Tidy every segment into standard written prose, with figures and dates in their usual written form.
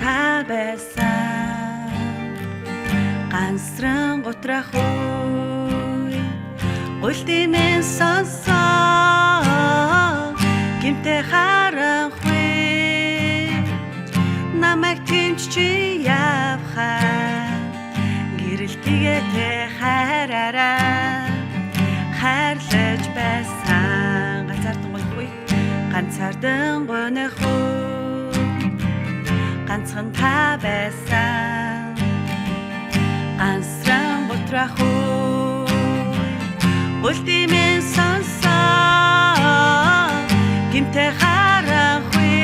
та байсан ганцран готрах үе гултимэн сонсоо гимтэй харанхуй намайг тэмч чи явхаа гэрэлтийгээ хайраараа хайрлаж байсан ганцаардан гонох ганцхан та байсан ганцран готрах гултимэн сонсоо гимтэй харанхуй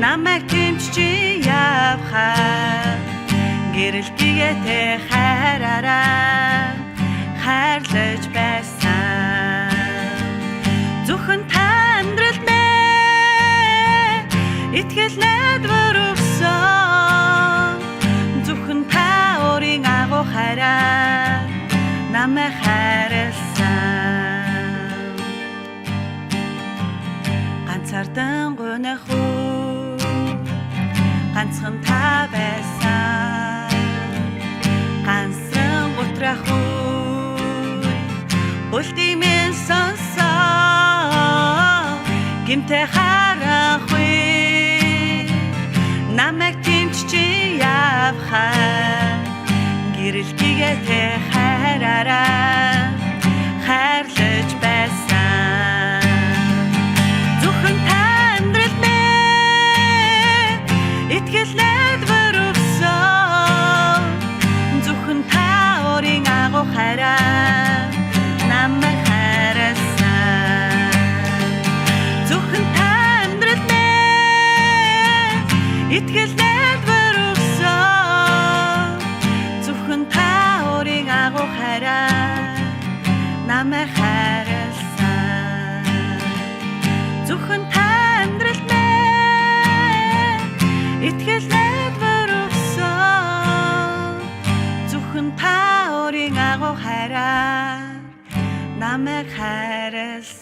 намайг тэмч чи явхаа гэрэлтийгээ хайраараа хайрлаж байсан зөвхөн та амьдрал мэ итгэл найдвар өгсөн зөвхөн та өөрийн агуу хайраа намайг хайрлсан ганцаардан гонох ганцхан та байсан ганцран готрах гултимэн сонсоо гимтэй харанхуй намайг тэмч чи явхаа гэрэлтийгээ хайраараа хайрлаж байсан зөвхөн та амьдрал мэ итгэл найдвар өгсөн зөвхөн та өөрийн агуу хайраа намайг хайрлсан зөвхөн та амьдрал мэ итгэл найдвар өгсөн зөвхөн та өөрийн агуу хайраа намайг хайрлсан зөвхөн та амьдрал мэ итгэл найдвар өгсөн зөвхөн та өөрийн агуу хайраа намайг хайрлсан